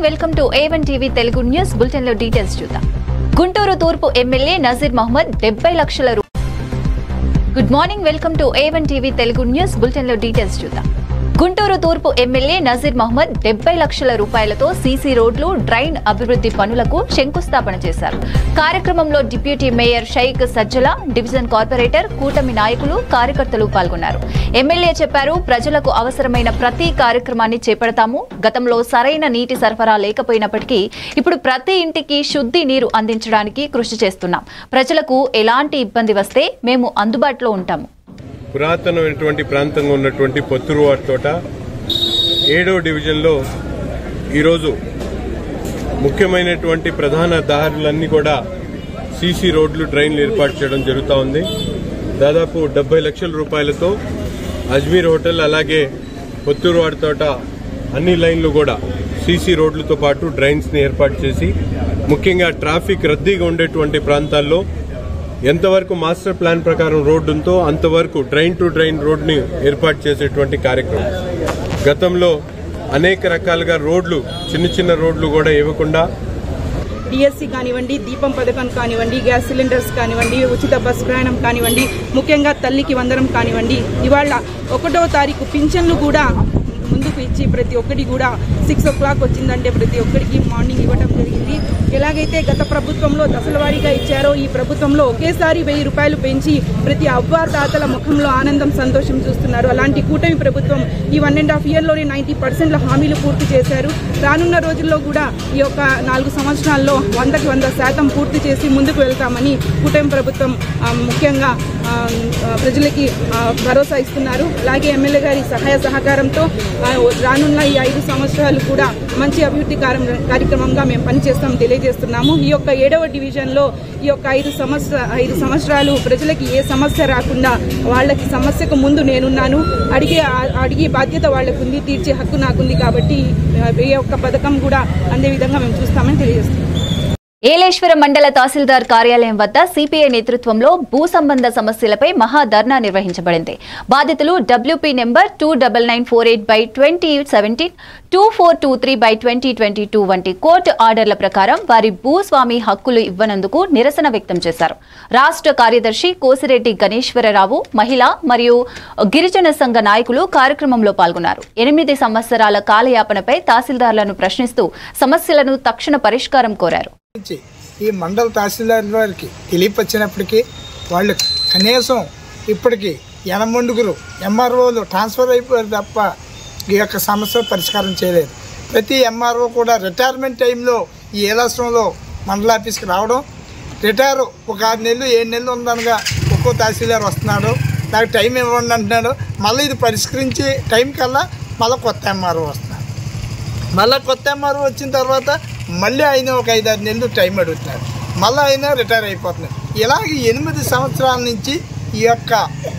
Welcome to A1 TV Telugu news bulletin లో details చూద్దాం. గుంటూరు తూర్పు ఎమ్మెల్యే నజీర్ మహమ్మద్ 70 లక్షల good morning welcome to A1 TV Telugu news bulletin లో details చూద్దాం. గుంటూరు తూర్పు ఎమ్మెల్యే నజీర్ మహమ్మద్ 70 లక్షల రూపాయలతో సీసీ రోడ్లు, డ్రైన్ అభివృద్ధి పనులకు శంకుస్థాపన చేశారు. కార్యక్రమంలో deputy mayor Shaik Sajjala, division corporator, కూటమి నాయకులు, కార్యకర్తలు పాల్గొన్నారు. ఎమ్మెల్యే చెప్పారు, ప్రజలకు అవసరమైన ప్రతి కార్యక్రమాన్ని చేపడతాము. గతంలో సరైన నీటి సరఫరా లేకపోయినప్పటికీ ఇప్పుడు ప్రతి ఇంటికి శుద్ధి నీరు అందించడానికి కృషి చేస్తున్నాం. ప్రజలకు ఎలాంటి ఇబ్బంది వస్తే మేము అందుబాటులో ఉంటాము. పురాతనమైనటువంటి ప్రాంతంగా ఉన్నటువంటి పొత్తూరు వారి తోట 7వ డివిజన్లో ఈరోజు ముఖ్యమైనటువంటి ప్రధాన దారులన్నీ కూడా సీసీ రోడ్లు, డ్రైన్లు ఏర్పాటు చేయడం జరుగుతూ ఉంది. దాదాపు 70 లక్షల రూపాయలతో అజ్మీర్ హోటల్, అలాగే పొత్తూరు వారి తోట అన్ని లైన్లు కూడా సీసీ రోడ్లతో పాటు డ్రైన్స్ని ఏర్పాటు చేసి, ముఖ్యంగా ట్రాఫిక్ రద్దీగా ఉండేటువంటి ప్రాంతాల్లో ఎంతవరకు మాస్టర్ ప్లాన్ ప్రకారం రోడ్డు ఉందో అంతవరకు డ్రైన్ టు డ్రైన్ రోడ్ని ఏర్పాటు చేసేటువంటి కార్యక్రమం. గతంలో అనేక రకాలుగా రోడ్లు, చిన్న చిన్న రోడ్లు కూడా ఇవ్వకుండా డిఎస్సి కానివ్వండి, దీపం పథకం కానివ్వండి, గ్యాస్ సిలిండర్స్ కానివ్వండి, ఉచిత బస్ ప్రయాణం కానివ్వండి, ముఖ్యంగా తల్లికి వందనం కానివ్వండి, ఇవాళ 1వ తారీఖు పింఛన్లు కూడా ముందుకు ఇచ్చి ప్రతి ఒక్కటి కూడా 6 o'clock వచ్చిందంటే ప్రతి ఒక్కరికి మార్నింగ్ ఇవ్వడం జరిగింది. ఎలాగైతే గత ప్రభుత్వంలో దశలవారీగా ఇచ్చారో ఈ ప్రభుత్వంలో ఒకేసారి 1000 రూపాయలు పెంచి ప్రతి అవ్వ తాతల ముఖంలో ఆనందం, సంతోషం చూస్తున్నారు. అలాంటి కూటమి ప్రభుత్వం ఈ 1.5 yearలోనే 90% హామీలు పూర్తి చేశారు. రానున్న రోజుల్లో కూడా ఈ యొక్క 4 సంవత్సరాల్లో 100కి 100% పూర్తి చేసి ముందుకు వెళ్తామని కూటమి ప్రభుత్వం ముఖ్యంగా ప్రజలకి భరోసా ఇస్తున్నారు. అలాగే ఎమ్మెల్యే గారి సహాయ సహకారంతో రానున్న ఈ 5 సంవత్సరాలు కూడా మంచి అభివృద్ధి కార్యక్రమంగా మేము పనిచేస్తాం తెలియజేస్తున్నాము. ఈ యొక్క 7వ డివిజన్లో ఈ యొక్క 5 సంవత్సరాలు ప్రజలకి ఏ సమస్య రాకుండా వాళ్ళకి సమస్యకు ముందు నేనున్నాను. అడిగే బాధ్యత వాళ్ళకు ఉంది, తీర్చే హక్కు నాకుంది. కాబట్టి ఈ యొక్క పథకం కూడా అందే విధంగా మేము చూస్తామని తెలియజేస్తున్నాం. ఏలేశ్వరం మండల తహసీల్దార్ కార్యాలయం వద్ద సిపిఐ నేతృత్వంలో భూ సంబంధ సమస్యలపై మహాధర్నా నిర్వహించబడింది. బాధితులు WP నెంబర్ 29948/2017, 2423/2022 వంటి కోర్టు ఆర్డర్ల ప్రకారం వారి భూస్వామి హక్కులు ఇవ్వనందుకు నిరసన వ్యక్తం చేశారు. రాష్ట్ర కార్యదర్శి కోసిరెడ్డి గణేశ్వరరావు, మహిళా మరియు గిరిజన సంఘ నాయకులు కార్యక్రమంలో పాల్గొన్నారు. 8 సంవత్సరాల కాలయాపనపై తహసీల్దార్లను ప్రశ్నిస్తూ సమస్యలను తక్షణ పరిష్కారం కోరారు. ఈ మండల తహసీల్దార్ వారికి తెలియపరిచినప్పటికీ వాళ్ళు కనీసం ఇప్పటికీ 80 MROలు ట్రాన్స్ఫర్ అయిపోయారు తప్ప ఈ యొక్క సమస్య పరిష్కారం చేయలేదు. ప్రతి MRO కూడా రిటైర్మెంట్ టైంలో ఈ ఏలాశ్రమంలో మండల ఆఫీస్కి రావడం, రిటైర్ ఒక 6 నెలలు 7 నెలలు ఉందనగా ఒక్కో తహసీల్దార్ వస్తున్నాడు, నాకు టైం ఇవ్వండి అంటున్నాడు. మళ్ళీ ఇది పరిష్కరించే టైం కల్లా మళ్ళీ కొత్త MRO వస్తున్నాడు. మళ్ళీ కొత్త MRO వచ్చిన తర్వాత మళ్ళీ ఆయన ఒక 5-6 నెలలు టైం అడుగుతున్నాడు, మళ్ళీ ఆయన రిటైర్ అయిపోతున్నాడు. ఇలాగ 8 సంవత్సరాల నుంచి ఈ యొక్క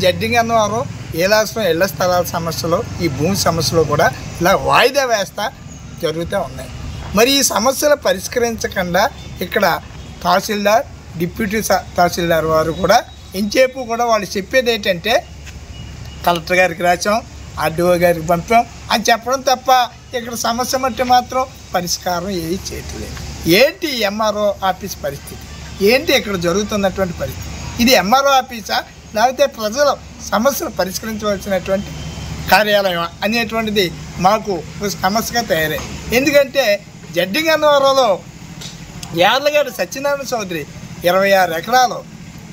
జడ్జింగ్ అన్నవారు ఏలాశ్రం ఇళ్ల స్థలాల సమస్యలు, ఈ భూమి సమస్యలు కూడా ఇలా వాయిదా వేస్తా జరుగుతూ ఉన్నాయి. మరి ఈ సమస్యలు పరిష్కరించకుండా ఇక్కడ తహసీల్దార్, డిప్యూటీ తహసీల్దార్ వారు కూడా ఎంచేపు కూడా వాళ్ళు చెప్పేది ఏంటంటే కలెక్టర్ గారికి రాసాం, RDO గారికి పంపాం అని చెప్పడం తప్ప ఇక్కడ సమస్య మట్టి మాత్రం పరిష్కారం ఏది చేయట్లేదు. ఏంటి MRO ఆఫీస్ పరిస్థితి, ఏంటి ఇక్కడ జరుగుతున్నటువంటి పరిస్థితి? ఇది MRO ఆఫీసా లేకపోతే ప్రజల సమస్యలు పరిష్కరించవలసినటువంటి కార్యాలయం అనేటువంటిది మాకు సమస్యగా తయారై. ఎందుకంటే జడ్జింగ్ అన్నవరంలో యార్లగడ్డ సత్యనారాయణ చౌదరి 26 ఎకరాలు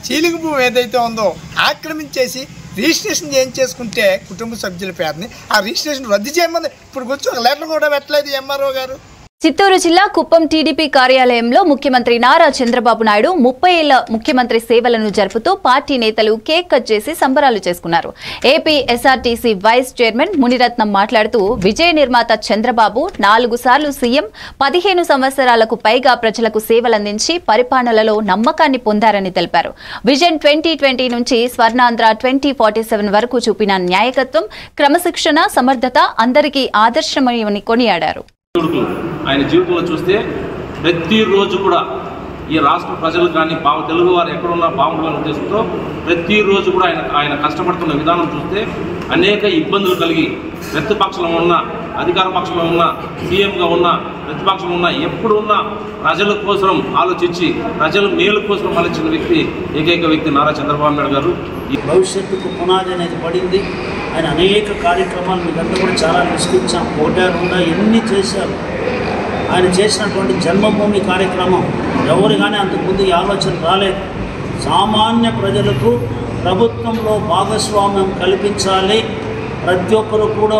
చీలిక భూమి ఏదైతే ఉందో ఆక్రమించేసి రిజిస్ట్రేషన్ చేయించేసుకుంటే కుటుంబ సభ్యుల పేరుని ఆ రిజిస్ట్రేషన్ రద్దు చేయమని ఇప్పుడు కూర్చో ఒక లెటర్ కూడా పెట్టలేదు MRO గారు. చిత్తూరు జిల్లా కుప్పం టీడీపీ కార్యాలయంలో ముఖ్యమంత్రి నారా చంద్రబాబు నాయుడు 30 ఏళ్ల ముఖ్యమంత్రి సేవలను జరుపుతూ పార్టీ నేతలు కేక్ కట్ చేసి సంబరాలు చేసుకున్నారు. AP SRTC vice chairman Muniratnam మాట్లాడుతూ విజయ నిర్మాత చంద్రబాబు 4 సార్లు సీఎం, 15 సంవత్సరాలకు పైగా ప్రజలకు సేవలందించి పరిపాలనలో నమ్మకాన్ని పొందారని తెలిపారు. విజన్ 2020 నుంచి స్వర్ణాంధ్ర 2047 వరకు చూపిన న్యాయకత్వం, క్రమశిక్షణ, సమర్థత అందరికీ ఆదర్శమని కొనియాడారు. ఆయన జీవితంలో చూస్తే ప్రతిరోజు కూడా ఈ రాష్ట్ర ప్రజలు కానీ తెలుగు వారు ఎక్కడున్నా బాగుండాలనే ఉద్దేశంతో ప్రతిరోజు కూడా ఆయన కష్టపడుతున్న విధానం చూస్తే అనేక ఇబ్బందులు కలిగి ప్రతిపక్షంలో ఉన్న అధికార పక్షంలో ఉన్న సీఎంగా ఉన్న ప్రతిపక్షంలో ఉన్న ఎప్పుడు ఉన్న ప్రజల కోసం ఆలోచించి ప్రజల మేలు కోసం ఆలోచించిన వ్యక్తి ఏకైక వ్యక్తి నారా చంద్రబాబు నాయుడు గారు. ఈ భవిష్యత్తుకు పునాది అనేది పడింది. ఆయన అనేక కార్యక్రమాలు మీకంతా కూడా చాలా విశ్లేషించాం. కోటారుండా ఎన్ని చేశారు. ఆయన చేసినటువంటి జన్మభూమి కార్యక్రమం ఎవరు కానీ అంతకుముందు ఈ ఆలోచన రాలేదు. సామాన్య ప్రజలకు ప్రభుత్వంలో భాగస్వామ్యం కల్పించాలి, ప్రతి ఒక్కరు కూడా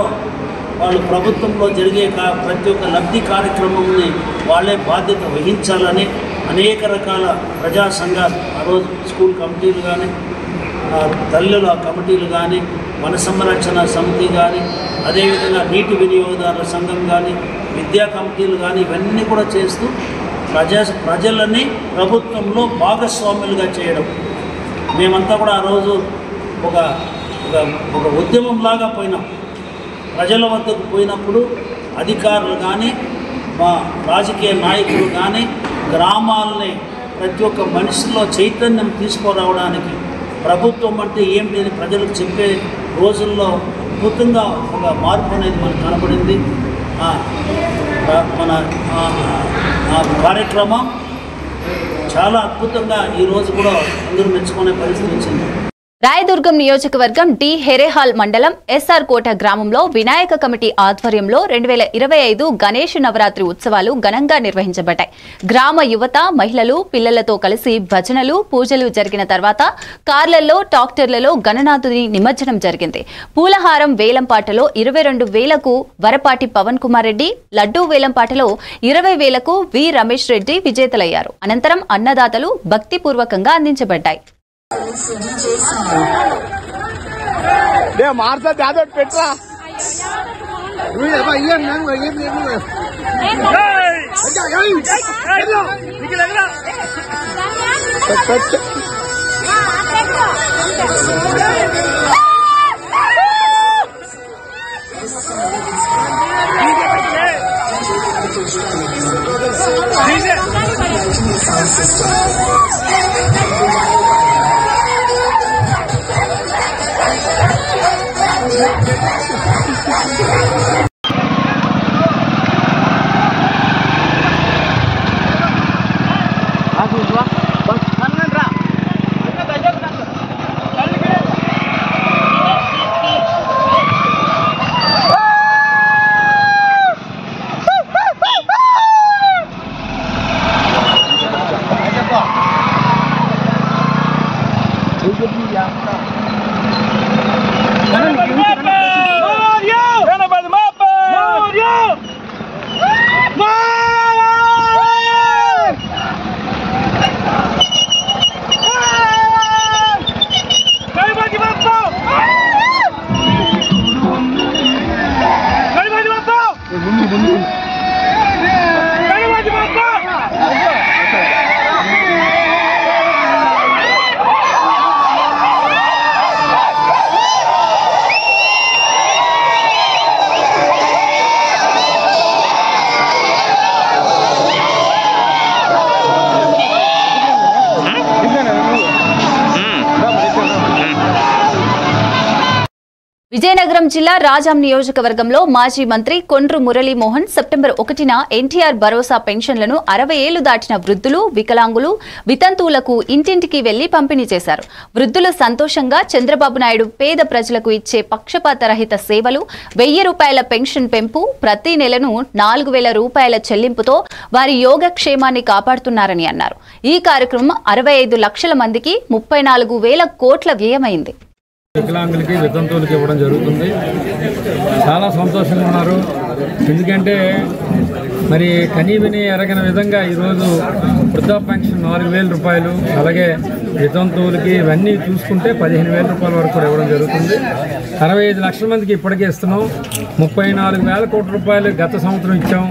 వాళ్ళు ప్రభుత్వంలో జరిగే ప్రతి ఒక్క లబ్ధి కార్యక్రమంని వాళ్ళే బాధ్యత వహించాలని అనేక రకాల ప్రజా సంఘాలు, ఆ రోజు స్కూల్ కమిటీలు కానీ, తల్లుల కమిటీలు కానీ, వన సంరక్షణ సమితి కానీ, అదేవిధంగా నీటి వినియోగదారుల సంఘం కానీ, విద్యా కమిటీలు కానీ, ఇవన్నీ కూడా చేస్తూ ప్రజలని ప్రభుత్వంలో భాగస్వాములుగా చేయడం. మేమంతా కూడా ఆ రోజు ఒక ఉద్యమంలాగా పోయినాం. ప్రజల వద్దకు పోయినప్పుడు అధికారులు కానీ, మా రాజకీయ నాయకులు కానీ గ్రామాలని ప్రతి ఒక్క మనిషిలో చైతన్యం తీసుకురావడానికి ప్రభుత్వం అంటే ఏమిటి అని ప్రజలకు చెప్పే రోజుల్లో అద్భుతంగా ఒక మార్పు అనేది మనకు కనపడింది. మన కార్యక్రమం చాలా అద్భుతంగా ఈరోజు కూడా అందరూ మెచ్చుకునే పరిస్థితి వచ్చింది. రాయదుర్గం నియోజకవర్గం డి హెరేహాల్ మండలం ఎస్ఆర్ కోట గ్రామంలో వినాయక కమిటీ ఆధ్వర్యంలో 2025 గణేష్ నవరాత్రి ఉత్సవాలు ఘనంగా నిర్వహించబడ్డాయి. గ్రామ యువత, మహిళలు, పిల్లలతో కలిసి భజనలు, పూజలు జరిగిన తర్వాత కార్లలో, ట్రాక్టర్లలో గణనాథుని నిమజ్జనం జరిగింది. పూలహారం వేలంపాటలో 22,000కు వరపాటి పవన్ కుమార్ రెడ్డి, లడ్డూ వేలంపాటలో 20,000కు వి రమేష్ రెడ్డి విజేతలయ్యారు. అనంతరం అన్నదాతలు భక్తిపూర్వకంగా అందించబడ్డాయి. పెట్రా విజయనగరం జిల్లా రాజాం నియోజకవర్గంలో మాజీ మంత్రి కొండ్రు మురళీమోహన్ సెప్టెంబర్ 1న ఎన్టీఆర్ భరోసా పెన్షన్లను 60 ఏళ్లు దాటిన వృద్ధులు, వికలాంగులు, వితంతువులకు ఇంటింటికి వెళ్లి పంపిణీ చేశారు. వృద్ధులు సంతోషంగా చంద్రబాబు నాయుడు పేద ప్రజలకు ఇచ్చే పక్షపాత రహిత సేవలు, 1000 రూపాయల పెన్షన్ పెంపు, ప్రతి నెలను 4,000 రూపాయల చెల్లింపుతో వారి యోగక్షేమాన్ని కాపాడుతున్నారని అన్నారు. ఈ కార్యక్రమం 65 లక్షల మందికి 34,000 కోట్ల వ్యయమైంది. వికలాంగులకి, వితంతువులకి ఇవ్వడం జరుగుతుంది. చాలా సంతోషంగా ఉన్నారు. ఎందుకంటే మరి కనీవిని ఎరగని విధంగా ఈరోజు వృద్ధా పెన్షన్ 4,000 రూపాయలు, అలాగే వితంతువులకి ఇవన్నీ చూసుకుంటే 15,000 రూపాయల వరకు కూడా ఇవ్వడం జరుగుతుంది. 65 లక్షల మందికి ఇప్పటికే ఇస్తున్నాం. 34,000 కోట్ల రూపాయలు గత సంవత్సరం ఇచ్చాం.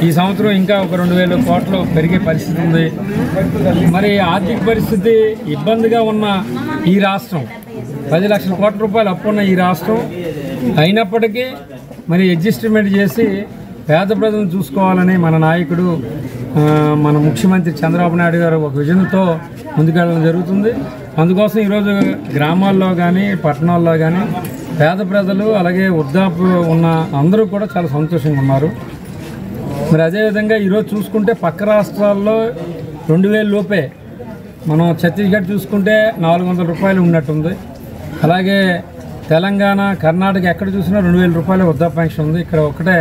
ఈ సంవత్సరం ఇంకా ఒక 2,000 కోట్లు పెరిగే పరిస్థితి ఉంది. మరి ఆర్థిక పరిస్థితి ఇబ్బందిగా ఉన్న ఈ రాష్ట్రం, 10 లక్షల కోట్ల రూపాయలు అప్పున్న ఈ రాష్ట్రం అయినప్పటికీ మరి అడ్జస్ట్మెంట్ చేసి పేద ప్రజలను చూసుకోవాలని మన నాయకుడు మన ముఖ్యమంత్రి చంద్రబాబు నాయుడు గారు ఒక విజన్తో ముందుకెళ్ళడం జరుగుతుంది. అందుకోసం ఈరోజు గ్రామాల్లో కానీ పట్టణాల్లో కానీ పేద ప్రజలు అలాగే వృద్ధాప్య ఉన్న అందరూ కూడా చాలా సంతోషంగా ఉన్నారు. మరి అదేవిధంగా ఈరోజు చూసుకుంటే పక్క రాష్ట్రాల్లో 2000 లోపే, మనం ఛత్తీస్గఢ్ చూసుకుంటే 400 రూపాయలు ఉన్నట్టుంది. అలాగే తెలంగాణ, కర్ణాటక ఎక్కడ చూసినా 2000 రూపాయల వృద్ధాప్య పెన్షన్ ఉంది. ఇక్కడ ఒకటే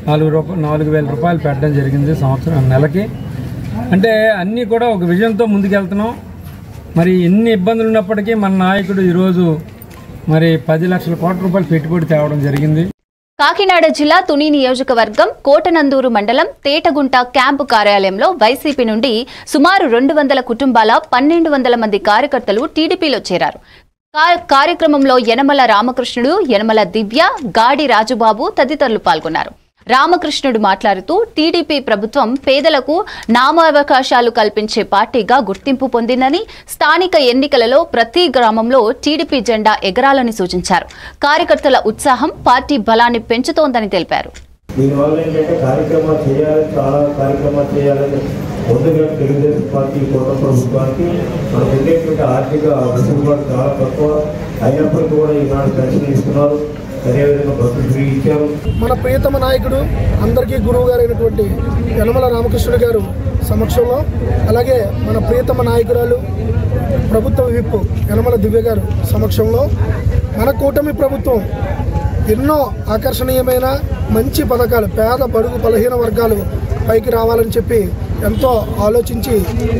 4000 రూపాయలు పెట్టడం జరిగింది సంవత్సరం నెలకి. అంటే అన్నీ కూడా ఒక విజన్తో ముందుకెళ్తున్నాం. మరి ఎన్ని ఇబ్బందులు ఉన్నప్పటికీ మన నాయకుడు ఈరోజు మరి 10 లక్షల కోట్ల రూపాయలు పెట్టుబడి తేవడం జరిగింది. కాకినాడ జిల్లా తుని నియోజకవర్గం కోటనందూరు మండలం తేటగుంట క్యాంపు కార్యాలయంలో వైసీపీ నుండి సుమారు 200 కుటుంబాల 1200 మంది కార్యకర్తలు టీడీపీలో చేరారు. కార్యక్రమంలో యనమల రామకృష్ణుడు, యనమల దివ్య, గాడి రాజుబాబు తదితరులు పాల్గొన్నారు. రామకృష్ణుడు మాట్లాడుతూ టీడీపీ ప్రభుత్వం పేదలకు నామావకాశాలు కల్పించే పార్టీగా గుర్తింపు పొందిందని, స్థానిక ఎన్నికలలో ప్రతి గ్రామంలో టీడీపీ జెండా ఎగరాలని సూచించారు. కార్యకర్తల ఉత్సాహం పార్టీ బలాన్ని పెంచుతోందని తెలిపారు. దీనివల్ల ఏంటంటే కార్యక్రమాలు చేయాలి, చాలా కార్యక్రమాలు చేయాలని ముందుగా తెలుగుదేశం పార్టీ కూటమి ప్రభుత్వానికి మనకు ఉండేటువంటి ఆర్థిక వెసులుబాటు చాలా తక్కువ అయినప్పటికీ కూడా ఈనాడు పెన్షన్ ఇస్తున్నారు. అదేవిధంగా బస్సు ఫ్రీ ఇచ్చారు. మన ప్రియతమ నాయకుడు, అందరికీ గురువు గారు అయినటువంటి యనమల రామకృష్ణుడు గారు సమక్షంలో, అలాగే మన ప్రియతమ నాయకురాలు ప్రభుత్వ విప్ యనమల దివ్య గారు సమక్షంలో మన కూటమి ప్రభుత్వం ఎన్నో ఆకర్షణీయమైన మంచి పథకాలు పేద బడుగు బలహీన వర్గాలు పైకి రావాలని చెప్పి ఎంతో ఆలోచించి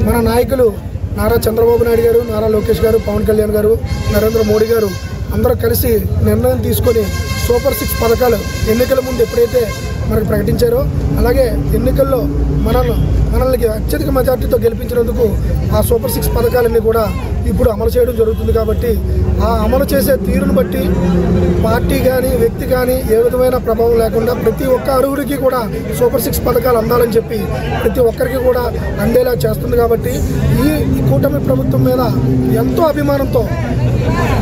మన నాయకులు నారా చంద్రబాబు నాయుడు గారు, నారా లోకేష్ గారు, పవన్ కళ్యాణ్ గారు, నరేంద్ర మోడీ గారు అందరూ కలిసి నిర్ణయం తీసుకొని సూపర్ 6 పథకాలు ఎన్నికల ముందు ఎప్పుడైతే మనకు ప్రకటించారో, అలాగే ఎన్నికల్లో మనల్ని అత్యధిక మెజార్టీతో గెలిపించినందుకు ఆ సూపర్ 6 పథకాలన్నీ కూడా ఇప్పుడు అమలు చేయడం జరుగుతుంది. కాబట్టి ఆ అమలు చేసే తీరును బట్టి పార్టీ కానీ వ్యక్తి కానీ ఏ విధమైన ప్రభావం లేకుండా ప్రతి ఒక్క అర్హుడికి కూడా సూపర్ 6 పథకాలు అందాలని చెప్పి ప్రతి ఒక్కరికి కూడా అందేలా చేస్తుంది. కాబట్టి ఈ కూటమి ప్రభుత్వం మీద ఎంతో అభిమానంతో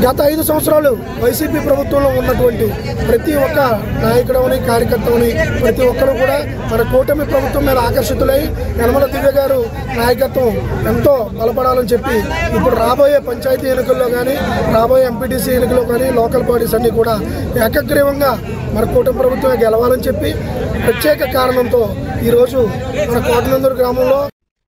గత 5 సంవత్సరాలు వైసీపీ ప్రభుత్వంలో ఉన్నటువంటి ప్రతి ఒక్క నాయకుడవని, కార్యకర్తవని ప్రతి ఒక్కరు కూడా మన కూటమి ప్రభుత్వం మీద ఆకర్షితులై యనమల దివ్య గారు నాయకత్వం ఎంతో బలపడాలని చెప్పి ఇప్పుడు రాబోయే పంచాయతీ ఎన్నికల్లో కానీ, రాబోయే ఎంపీటీసీ ఎన్నికల్లో కానీ లోకల్ బాడీస్ అన్నీ కూడా ఏకగ్రీవంగా మన కూటమి ప్రభుత్వమే గెలవాలని చెప్పి ప్రత్యేక కారణంతో ఈరోజు మన కోటనందూరు గ్రామంలో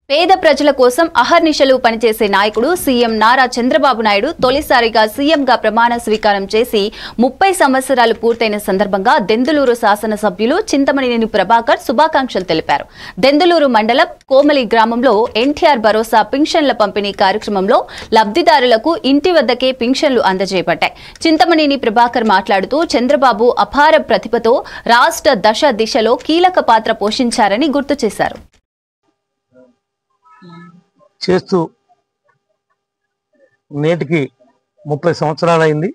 పేద ప్రజల కోసం అహర్నిశలు పనిచేసే నాయకుడు సీఎం నారా చంద్రబాబు నాయుడు తొలిసారిగా సీఎంగా ప్రమాణ స్వీకారం చేసి 30 సంవత్సరాలు పూర్తయిన సందర్భంగా దెందులూరు శాసనసభ్యులు చింతమనేని ప్రభాకర్ శుభాకాంక్షలు తెలిపారు. దెందులూరు మండలం కోమలి గ్రామంలో ఎన్టీఆర్ భరోసా పింఛన్ల పంపిణీ కార్యక్రమంలో లబ్ధిదారులకు ఇంటి వద్దకే పింఛన్లు అందజేయబడ్డాయి. చింతమనేని ప్రభాకర్ మాట్లాడుతూ చంద్రబాబు అపార ప్రతిభతో రాష్ట్ర దశ దిశలో కీలక పాత్ర పోషించారని గుర్తు చేశారు. చేస్తూ నేటికి 30 సంవత్సరాలైంది.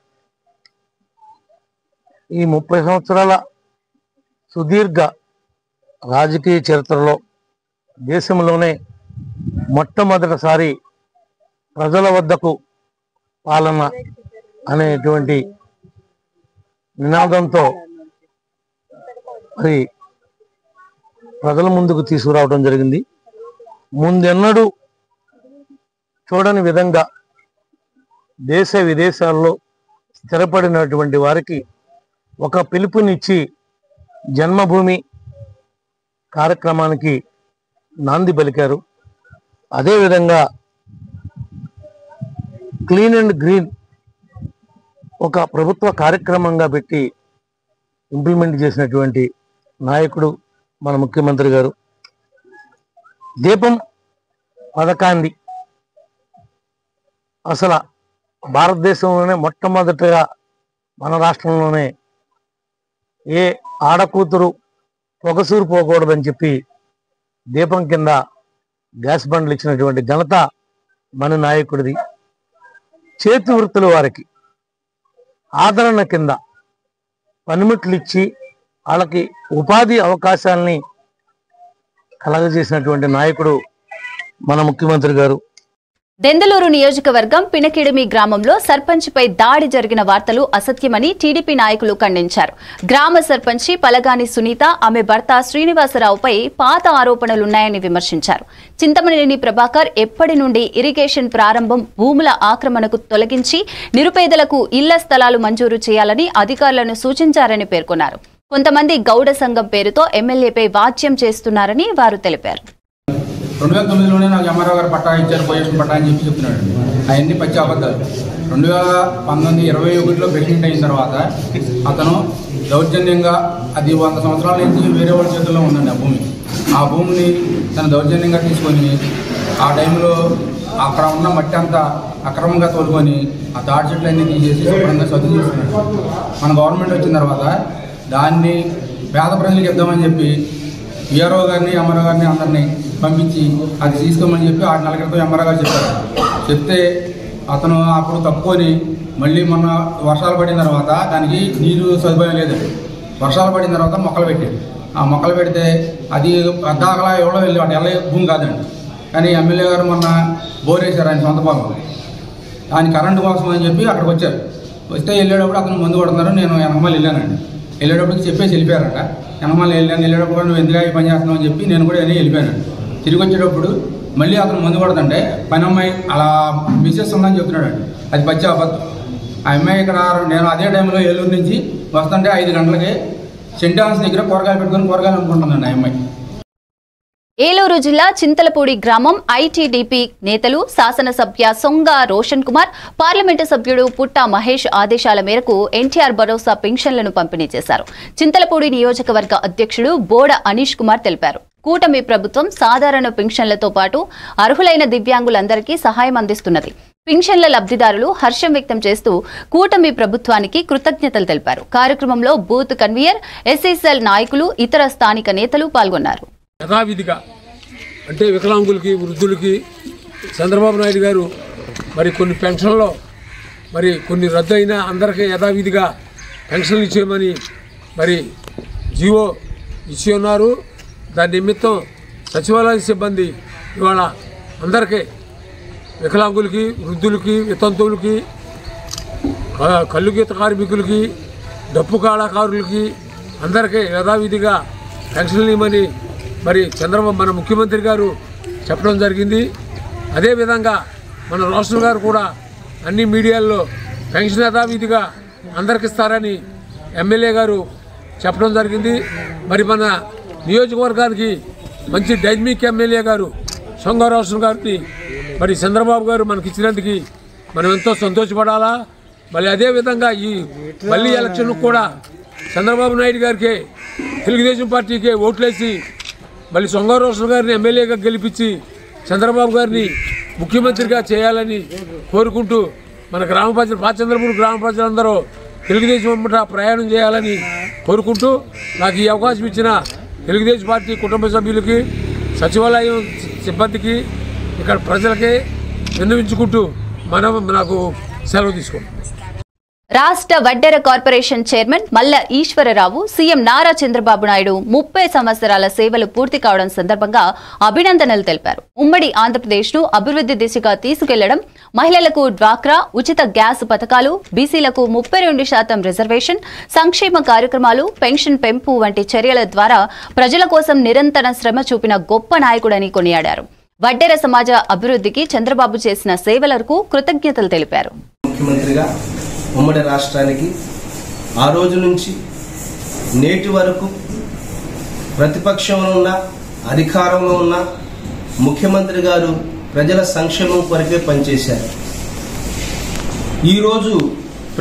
ఈ 30 సంవత్సరాల సుదీర్ఘ రాజకీయ చరిత్రలో దేశంలోనే మొట్టమొదటిసారి ప్రజల వద్దకు పాలన అనేటువంటి నినాదంతో మరి ప్రజల ముందుకు తీసుకురావడం జరిగింది. ముందెన్నడూ చూడని విధంగా దేశ విదేశాల్లో స్థిరపడినటువంటి వారికి ఒక పిలుపునిచ్చి జన్మభూమి కార్యక్రమానికి నాంది పలికారు. అదేవిధంగా క్లీన్ అండ్ గ్రీన్ ఒక ప్రభుత్వ కార్యక్రమంగా పెట్టి ఇంప్లిమెంట్ చేసినటువంటి నాయకుడు మన ముఖ్యమంత్రి గారు. దీపం పథకాన్ని అసలు భారతదేశంలోనే మొట్టమొదటిగా మన రాష్ట్రంలోనే ఏ ఆడకూతురు పొగసూరు పోకూడదని చెప్పి దీపం కింద గ్యాస్ బండ్లు ఇచ్చినటువంటి ఘనత మన నాయకుడిది. చేతి వృత్తుల వారికి ఆదరణ కింద పనిముట్లు ఇచ్చి వాళ్ళకి ఉపాధి అవకాశాలని కలగజేసినటువంటి నాయకుడు మన ముఖ్యమంత్రి గారు. దెందులూరు నియోజకవర్గం పినకిడిమి గ్రామంలో సర్పంచ్పై దాడి జరిగిన వార్తలు అసత్యమని టీడీపీ నాయకులు ఖండించారు. గ్రామ సర్పంచి పలగాని సునీత ఆమె భర్త శ్రీనివాసరావుపై పాత ఆరోపణలున్నాయని విమర్శించారు. చింతమనేని ప్రభాకర్ ఎప్పటి నుండి ఇరిగేషన్ ప్రారంభం, భూముల ఆక్రమణకు తొలగించి నిరుపేదలకు ఇళ్ల స్థలాలు మంజూరు చేయాలని అధికారులను సూచించారని పేర్కొన్నారు. కొంతమంది గౌడ సంఘం పేరుతో ఎమ్మెల్యేపై వాచ్యం చేస్తున్నారని వారు తెలిపారు. 2009లోనే నాకు ఎంఆర్ఓ గారు పట్టా ఇచ్చారు, పొజిషన్ పట్టా అని చెప్తున్నాడు. అవన్నీ పచ్చి అబద్ధాలు. 2019-21లో ప్రెసిడెంట్ అయిన తర్వాత అతను దౌర్జన్యంగా అది 100 సంవత్సరాల నుంచి వేరే వాళ్ళ చేతుల్లో ఉందండి ఆ భూమిని తను దౌర్జన్యంగా తీసుకొని ఆ టైంలో అక్కడ ఉన్న మట్టి అంతా అక్రమంగా తోలుకొని ఆ తాడి చెట్లు అన్నీ తీసేసి శుభ్రంగా సర్దు చేస్తున్నాడు. మన గవర్నమెంట్ వచ్చిన తర్వాత దాన్ని పేద ప్రజలకు ఇద్దామని చెప్పి విఆర్ఓ గారిని, ఎంఆర్ఓ గారిని అందరినీ పంపించి అది తీసుకోమని చెప్పి 6 నెలల క్రితం ఎంఆర్ఓ గారు చెప్పారు. చెప్తే అతను అప్పుడు తప్పుకొని మళ్ళీ మొన్న వర్షాలు పడిన తర్వాత దానికి నీరు సదుపాయం లేదు. వర్షాలు పడిన తర్వాత మొక్కలు పెట్టాడు. ఆ మొక్కలు పెడితే అది పెద్దగా ఎవరో వెళ్ళి వాటి వెళ్ళే భూమి కాదండి. కానీ ఎమ్మెల్యే గారు మొన్న బోర్ వేశారు ఆయన సొంత పొలం. దాని కరెంటు కోసం అని చెప్పి అక్కడికి వచ్చారు. వస్తే వెళ్ళేటప్పుడు అతను మందు కొడుతున్నారు. నేను ఎనమలు వెళ్ళానండి. వెళ్ళేటప్పటికి చెప్పేసి వెళ్ళిపోయారట. ఎనమలు వెళ్ళేటప్పుడు నువ్వు ఎందుకు పని చేస్తున్నావు అని చెప్పి నేను కూడా వెళ్ళిపోయాను. తిరిగి వచ్చేటప్పుడు మళ్ళీ అతను మందు కొడుతుంటే పని అమ్మాయి అలా మిస్సెస్ ఉందని చెప్తున్నాడు అండి. అది పచ్చి అబద్ధం. ఆ అమ్మాయి ఇక్కడ నేను అదే టైంలో ఏలూరు నుంచి వస్తుంటే 5 గంటలకి సెంటాన్స్ దగ్గర కూరగాయలు పెట్టుకొని కూరగాయలు అనుకుంటుందండి ఆ అమ్మాయి. ఏలూరు జిల్లా చింతలపూడి గ్రామం ఐటీడీపీ నేతలు శాసనసభ్య సొంగ రోషన్ కుమార్, పార్లమెంటు సభ్యుడు పుట్ట మహేష్ ఆదేశాల మేరకు ఎన్టీఆర్ భరోసా పెన్షన్లను పంపిణీ చేశారు. చింతలపూడి నియోజకవర్గ అధ్యక్షుడు బోడ అనీష్ కుమార్ తెలిపారు. కూటమి ప్రభుత్వం సాధారణ పెన్షన్లతో పాటు అర్హులైన దివ్యాంగులందరికీ సహాయం అందిస్తున్నది. పెన్షన్ల లబ్ధిదారులు హర్షం వ్యక్తం చేస్తూ కూటమి ప్రభుత్వానికి కృతజ్ఞతలు తెలిపారు. కార్యక్రమంలో బూత్ కన్వీనర్, ఎస్ఎస్ఎల్ నాయకులు, ఇతర స్థానిక నేతలు పాల్గొన్నారు. యథావిధిగా అంటే వికలాంగులకి, వృద్ధులకి చంద్రబాబు నాయుడు గారు మరి కొన్ని పెన్షన్లో మరి కొన్ని రద్దు అయినా అందరికీ యథావిధిగా పెన్షన్లు ఇచ్చేయమని మరి జీవో ఇచ్చి ఉన్నారు. దాని నిమిత్తం సచివాలయ సిబ్బంది ఇవాళ అందరికీ వికలాంగులకి, వృద్ధులకి, వితంతువులకి, కల్లుగీత కార్మికులకి, డప్పు కళాకారులకి అందరికీ యథావిధిగా పెన్షన్లు ఇవ్వమని మరి మన ముఖ్యమంత్రి గారు చెప్పడం జరిగింది. అదేవిధంగా మన రోషన్ గారు కూడా అన్ని మీడియాల్లో పెన్షన్ యథావిధిగా అందరికి ఇస్తారని ఎమ్మెల్యే గారు చెప్పడం జరిగింది. మరి మన నియోజకవర్గానికి మంచి డైనమిక్ ఎమ్మెల్యే గారు సొంగ రోషన్ గారిని మరి చంద్రబాబు గారు మనకి ఇచ్చినందుకు మనం ఎంతో సంతోషపడాలా. మళ్ళీ అదేవిధంగా ఈ మళ్ళీ ఎలక్షన్ కూడా చంద్రబాబు నాయుడు గారికి, తెలుగుదేశం పార్టీకి ఓట్లేసి మళ్ళీ సొంగ రోషన్ గారిని ఎమ్మెల్యేగా గెలిపించి చంద్రబాబు గారిని ముఖ్యమంత్రిగా చేయాలని కోరుకుంటూ మన గ్రామ ప్రజలు, పాచంద్రపూర్ గ్రామ ప్రజలందరూ తెలుగుదేశం వెంబట ప్రయాణం చేయాలని కోరుకుంటూ నాకు ఈ అవకాశం ఇచ్చిన తెలుగుదేశం పార్టీ కుటుంబ సభ్యులకి, సచివాలయం సిబ్బందికి, ఇక్కడ ప్రజలకి విన్నవించుకుంటూ నాకు సెలవు తీసుకుంటాం. రాష్ట్ర వడ్డెర కార్పొరేషన్ చైర్మన్ మల్ల ఈశ్వరరావు సీఎం నారా చంద్రబాబు నాయుడు 30 సంవత్సరాల సేవలు పూర్తి కావడం సందర్భంగా అభినందనలు తెలిపారు. ఉమ్మడి ఆంధ్రప్రదేశ్ను అభివృద్ధి దిశగా తీసుకెళ్లడం, మహిళలకు డ్వాక్రా, ఉచిత గ్యాస్ పథకాలు, బీసీలకు 32% రిజర్వేషన్, సంక్షేమ కార్యక్రమాలు, పెన్షన్ పెంపు వంటి చర్యల ద్వారా ప్రజల కోసం నిరంతర శ్రమ చూపిన గొప్ప నాయకుడని కొనియాడారు. వడ్డెర సమాజ అభివృద్ధికి చంద్రబాబు చేసిన సేవలకు కృతజ్ఞతలు తెలిపారు. ముఖ్యమంత్రిగా ఉమ్మడి రాష్ట్రానికి ఆ రోజు నుంచి నేటి వరకు ప్రతిపక్షంలో ఉన్న, అధికారంలో ఉన్న ముఖ్యమంత్రి గారు ప్రజల సంక్షేమం కొరకే పనిచేశారు. ఈరోజు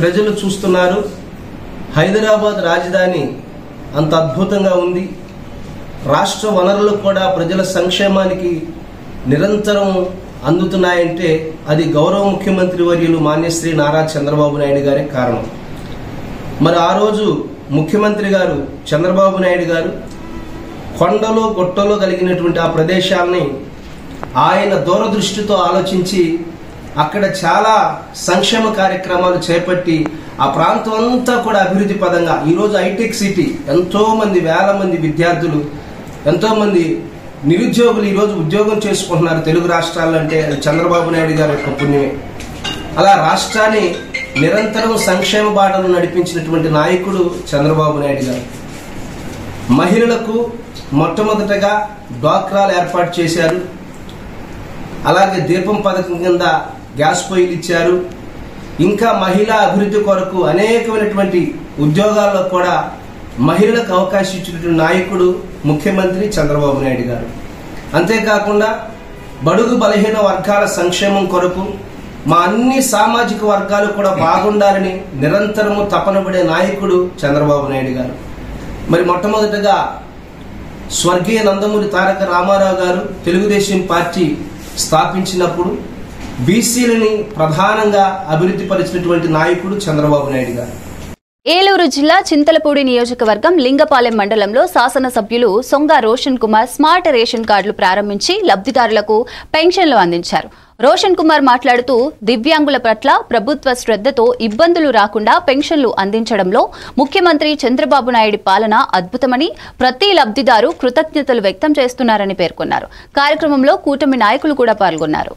ప్రజలు చూస్తున్నారు, హైదరాబాద్ రాజధాని అంత అద్భుతంగా ఉంది. రాష్ట్ర వనరులు కూడా ప్రజల సంక్షేమానికి నిరంతరం అందుతున్నాయంటే అది గౌరవ ముఖ్యమంత్రి వర్యులు మాన్యశ్రీ నారా చంద్రబాబు నాయుడు గారే కారణం. మరి ఆ రోజు ముఖ్యమంత్రి గారు చంద్రబాబు నాయుడు గారు కొండలో గొట్టలో కలిగినటువంటి ఆ ప్రదేశాలని ఆయన దూరదృష్టితో ఆలోచించి అక్కడ చాలా సంక్షేమ కార్యక్రమాలు చేపట్టి ఆ ప్రాంతం అంతా కూడా అభివృద్ధి పదంగా ఈరోజు హైటెక్ సిటీ, ఎంతో మంది, వేల మంది విద్యార్థులు, ఎంతో మంది నిరుద్యోగులు ఈరోజు ఉద్యోగం చేసుకుంటున్నారు తెలుగు రాష్ట్రాల్లో అంటే అది చంద్రబాబు నాయుడు గారి యొక్క పుణ్యమే. అలా రాష్ట్రాన్ని నిరంతరం సంక్షేమ బాటలు నడిపించినటువంటి నాయకుడు చంద్రబాబు నాయుడు గారు. మహిళలకు మొట్టమొదటగా డ్వాక్రాలు ఏర్పాటు చేశారు. అలాగే దీపం పథకం కింద గ్యాస్ పొయ్యిలు ఇచ్చారు. ఇంకా మహిళా అభివృద్ధి కొరకు అనేకమైనటువంటి ఉద్యోగాల్లో కూడా మహిళలకు అవకాశం ఇచ్చినటువంటి నాయకుడు ముఖ్యమంత్రి చంద్రబాబు నాయుడు గారు. అంతేకాకుండా బడుగు బలహీన వర్గాల సంక్షేమం కొరకు మా అన్ని సామాజిక వర్గాలు కూడా బాగుండాలని నిరంతరము తపనబడే నాయకుడు చంద్రబాబు నాయుడు గారు. మరి మొట్టమొదటగా స్వర్గీయ నందమూరి తారక రామారావు గారు తెలుగుదేశం పార్టీ స్థాపించినప్పుడు బీసీలని ప్రధానంగా అభివృద్ధి పరిచినటువంటి నాయకుడు చంద్రబాబు నాయుడు గారు. ఏలూరు జిల్లా చింతలపూడి నియోజకవర్గం లింగపాలెం మండలంలో శాసనసభ్యులు సొంగ రోషన్ కుమార్ స్మార్ట్ రేషన్ కార్డులు ప్రారంభించి లబ్ధిదారులకు పెన్షన్లు అందించారు. రోషన్ కుమార్ మాట్లాడుతూ దివ్యాంగుల పట్ల ప్రభుత్వ శ్రద్ధతో ఇబ్బందులు రాకుండా పెన్షన్లు అందించడంలో ముఖ్యమంత్రి చంద్రబాబు నాయుడు పాలన అద్భుతమని ప్రతి లబ్ధిదారు కృతజ్ఞతలు వ్యక్తం చేస్తున్నారని పేర్కొన్నారు. కార్యక్రమంలో కూటమి నాయకులు కూడా పాల్గొన్నారు.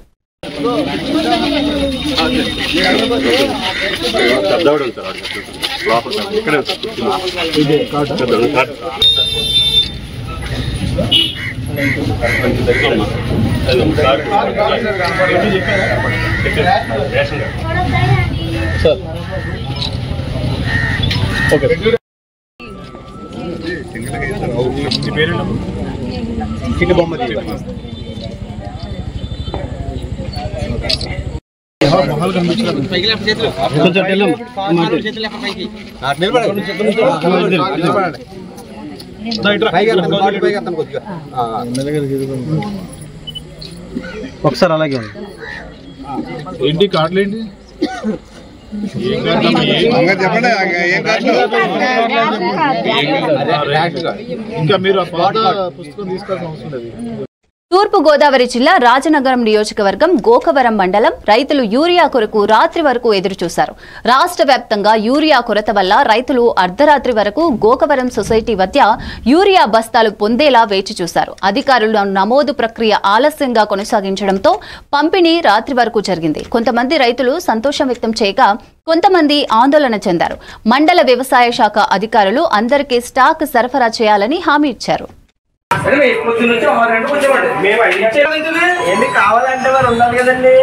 ఒకసారి అలాగే ఉంది. ఏంటి కార్డులు ఏంటి? ఇంకా మీరు ఆ పాత పుస్తకం తీసుకోవాల్సిన అవసరం లేదు. తూర్పు గోదావరి జిల్లా రాజనగరం నియోజకవర్గం గోకవరం మండలం రైతులు యూరియా కొరకు రాత్రి వరకు ఎదురుచూశారు. రాష్ట్ర వ్యాప్తంగా యూరియా కొరత వల్ల రైతులు అర్ధరాత్రి వరకు గోకవరం సొసైటీ వద్ద యూరియా బస్తాలు పొందేలా వేచి చూశారు. అధికారుల నమోదు ప్రక్రియ ఆలస్యంగా కొనసాగించడంతో పంపిణీ రాత్రి వరకు జరిగింది. కొంతమంది రైతులు సంతోషం వ్యక్తం చేయగా కొంతమంది ఆందోళన చెందారు. మండల వ్యవసాయ శాఖ అధికారులు అందరికీ స్టాక్ సరఫరా చేయాలని హామీ ఇచ్చారు. ఎన్ని కావాలంటే వారు ఉండాలి కదండి.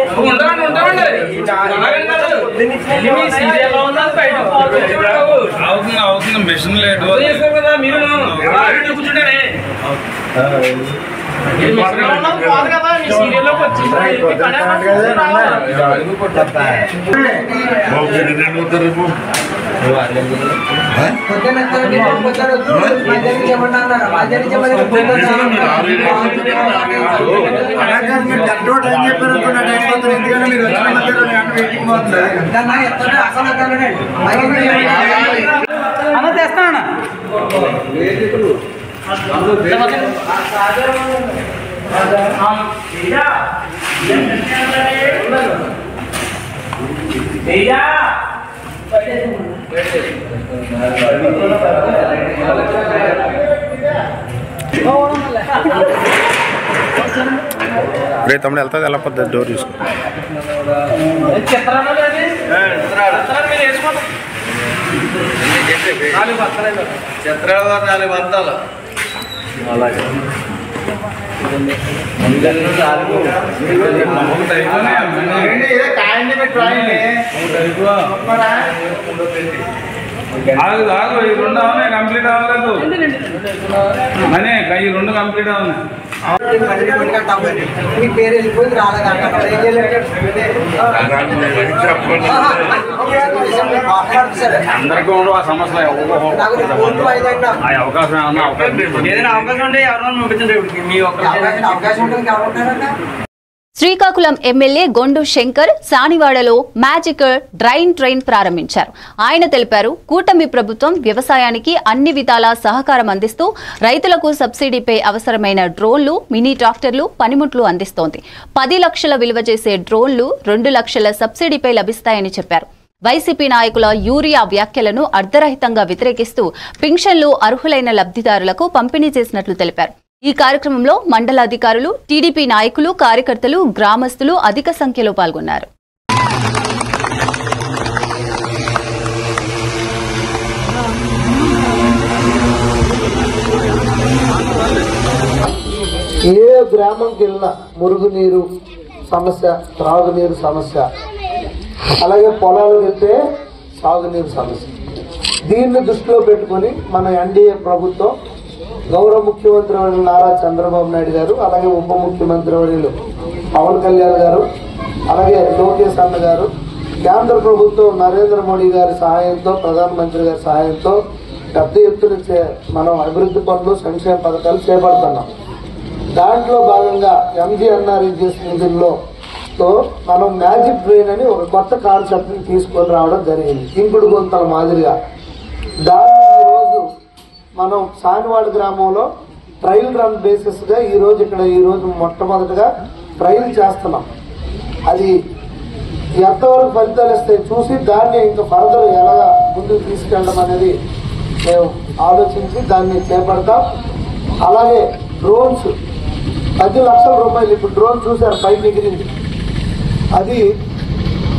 అవుతుంది మిషన్ లేదు. తెస్తాను రే తమ్ముడు వెళ్తుంది ఎలా పద్ధతి డోర్ చూసుకో. చిత్రాలు 4 వందలు అలాగే ఈ 2 అవనే కంప్లీట్ అవ్వలేదు. అనే ఈ 2 కంప్లీట్ అవనే మీ పేరు వెళ్ళిపోయింది రాలేదంట. అందరికీ ఉండవు ఆ సమస్యలు. అవకాశం ఏదైనా అవకాశం ఉంటే ఎవరైనా పంపించండి. మీ అవకాశం ఉంటుంది కాబట్టి. శ్రీకాకుళం ఎమ్మెల్యే గొండు శంకర్ సానివాడలో మ్యాజిక్ డ్రైన్ ట్రైన్ ప్రారంభించారు. ఆయన తెలిపారు, కూటమి ప్రభుత్వం వ్యవసాయానికి అన్ని విధాలా సహకారం అందిస్తూ రైతులకు సబ్సిడీపై అవసరమైన డ్రోన్లు, మినీ ట్రాక్టర్లు, పనిముట్లు అందిస్తోంది. 10 లక్షల విలువ చేసే డ్రోన్లు 2 లక్షల సబ్సిడీపై లభిస్తాయని చెప్పారు. వైసీపీ నాయకుల యూరియా వ్యాఖ్యలను అర్ధరహితంగా వ్యతిరేకిస్తూ పింఛన్లు అర్హులైన లబ్ధిదారులకు పంపిణీ చేసినట్లు తెలిపారు. ఈ కార్యక్రమంలో మండల అధికారులు, టీడీపీ నాయకులు, కార్యకర్తలు, గ్రామస్తులు అధిక సంఖ్యలో పాల్గొన్నారు. ఏ గ్రామంకి వెళ్ళినా మురుగునీరు సమస్య, త్రాగునీరు సమస్య, అలాగే పొలాలు వెళ్తే సాగునీరు సమస్య. దీన్ని దృష్టిలో పెట్టుకొని మన ఎన్డీఏ ప్రభుత్వం గౌరవ ముఖ్యమంత్రి వర్యులు నారా చంద్రబాబు నాయుడు గారు, అలాగే ఉప ముఖ్యమంత్రి వర్యులు పవన్ కళ్యాణ్ గారు, అలాగే లోకేష్ అన్న గారు, కేంద్ర ప్రభుత్వం నరేంద్ర మోడీ గారి సహాయంతో, ప్రధానమంత్రి గారి సహాయంతో పెద్ద ఎత్తున మనం అభివృద్ధి పనులు, సంక్షేమ పథకాలు చేపడుతున్నాం. దాంట్లో భాగంగా MGNREGS నిధుల్లో మనం మ్యాజిక్ బ్రెయిన్ అని ఒక కొత్త కాన్సెప్ట్ని తీసుకొని రావడం జరిగింది, ఇంకుడు గుంతల మాదిరిగా. దాన్ని ఈరోజు మనం సానివాడ గ్రామంలో ట్రయల్ రన్ బేసిస్గా ఈరోజు మొట్టమొదటిగా ట్రయల్ చేస్తున్నాం. అది ఎంతవరకు ఫలితాలు ఇస్తాయి చూసి దాన్ని ఇంకా ఫర్దర్ ఎలా ముందుకు తీసుకెళ్ళడం అనేది మేము ఆలోచించి దాన్ని చేపడతాం. అలాగే డ్రోన్స్ 10 లక్షల రూపాయలు, ఇప్పుడు డ్రోన్ చూశారు పైకి ఎగిరింది, అది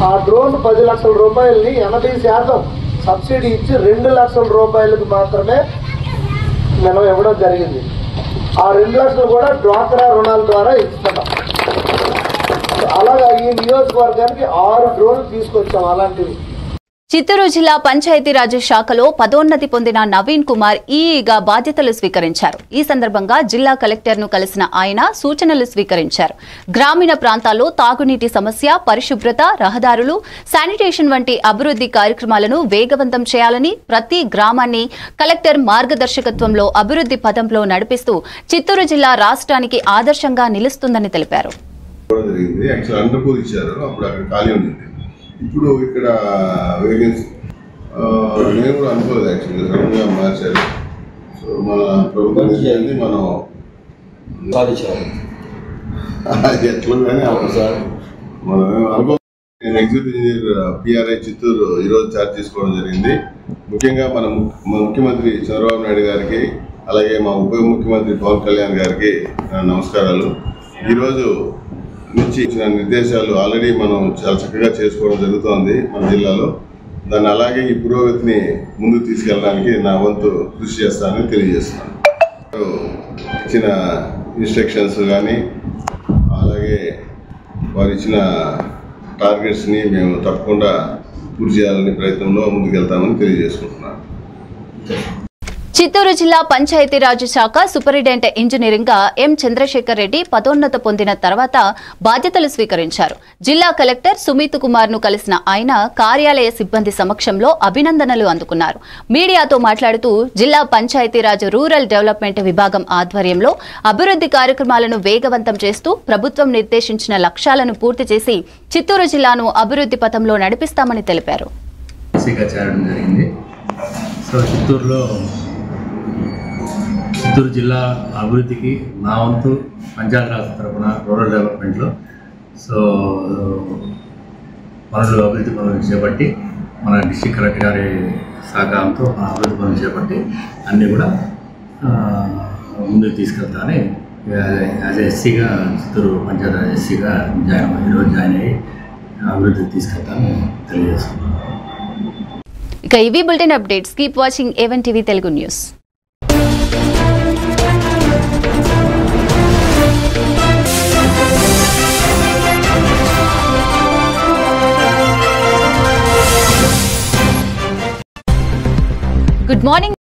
ఆ డ్రోన్ 10 లక్షల రూపాయలని 80% సబ్సిడీ ఇచ్చి 2 లక్షల రూపాయలకు మాత్రమే మనం ఇవ్వడం జరిగింది. ఆ 2 లక్షలు కూడా డ్వాక్రా రుణాల ద్వారా ఇస్తున్నాం. అలాగా ఈ నియోజకవర్గానికి 6 డ్రోన్లు తీసుకొచ్చాం అలాంటివి. చిత్తూరు జిల్లా పంచాయతీరాజ్ శాఖలో పదోన్నతి పొందిన నవీన్ కుమార్ ఈఈగా బాధ్యతలు స్వీకరించారు. ఈ సందర్భంగా జిల్లా కలెక్టర్ను కలిసిన ఆయన సూచనలు స్వీకరించారు. గ్రామీణ ప్రాంతాల్లో తాగునీటి సమస్య, పరిశుభ్రత, రహదారులు, శానిటేషన్ వంటి అభివృద్ధి కార్యక్రమాలను వేగవంతం చేయాలని, ప్రతి గ్రామాన్ని కలెక్టర్ మార్గదర్శకత్వంలో అభివృద్ధి పథంలో నడిపిస్తూ చిత్తూరు జిల్లా రాష్ట్రానికి ఆదర్శంగా నిలుస్తుందని తెలిపారు. ఇప్పుడు ఇక్కడ వేకెన్సీ నేను కూడా అనుకోలేదు, యాక్చువల్గా సడన్గా మార్చారు. సో మన ప్రభుత్వం మనం అది ఎట్లా కానీ సార్ మనం అనుకో. నేను ఎగ్జిక్యూటివ్ ఇంజనీర్ PRI చిత్తూరు ఈరోజు ఛార్జ్ తీసుకోవడం జరిగింది. ముఖ్యంగా మన ముఖ్యమంత్రి చంద్రబాబు నాయుడు గారికి, అలాగే మా ఉప ముఖ్యమంత్రి పవన్ కళ్యాణ్ గారికి నమస్కారాలు. ఈరోజు నుంచి ఇచ్చిన నిర్దేశాలు ఆల్రెడీ మనం చాలా చక్కగా చేసుకోవడం జరుగుతోంది మన జిల్లాలో. దాన్ని అలాగే ఈ పురోగతిని ముందుకు తీసుకెళ్ళడానికి నా వంతు కృషి చేస్తానని తెలియజేస్తున్నాను. ఇచ్చిన ఇన్స్ట్రక్షన్స్ కానీ అలాగే వారు ఇచ్చిన టార్గెట్స్ని మేము తప్పకుండా పూర్తి చేయాలని ప్రయత్నంలో ముందుకెళ్తామని తెలియజేసుకుంటున్నాను. చిత్తూరు జిల్లా పంచాయతీరాజ్ శాఖ సూపరింటెండెంట్ ఇంజనీరింగ్ గా ఎం చంద్రశేఖర్ రెడ్డి పదోన్నతి పొందిన తర్వాత బాధ్యతలు స్వీకరించారు. జిల్లా కలెక్టర్ సుమిత్ కుమార్ ను కలిసిన ఆయన కార్యాలయ సిబ్బంది సమక్షంలో అభినందనలు అందుకున్నారు. మీడియాతో మాట్లాడుతూ జిల్లా పంచాయతీరాజ్ రూరల్ డెవలప్మెంట్ విభాగం ఆధ్వర్యంలో అభివృద్ధి కార్యక్రమాలను వేగవంతం చేస్తూ ప్రభుత్వం నిర్దేశించిన లక్ష్యాలను పూర్తి చేసి చిత్తూరు జిల్లాను అభివృద్ధి పథంలో నడిపిస్తామని తెలిపారు. చిత్తూరు జిల్లా అభివృద్ధికి నా వంతు పంచాయతీరాజ్ తరఫున రూరల్ డెవలప్మెంట్లో పనులు అభివృద్ధి పనులు చేపట్టి మన డిస్ట్రిక్ట్ కలెక్టర్ గారి సహకారంతో అభివృద్ధి పనులు చేపట్టి అన్నీ కూడా ముందుకు తీసుకెళ్తానని యాజ్ ఎస్సీగా చిత్తూరు పంచాయతీరాజ్ ఎస్సీగా ఈరోజు జాయిన్ అయ్యి అభివృద్ధికి తీసుకెళ్తానని తెలియజేస్తున్నాను. ఇక ఇవి bulletin updates. Keep watching A1 TV Telugu news. Good morning.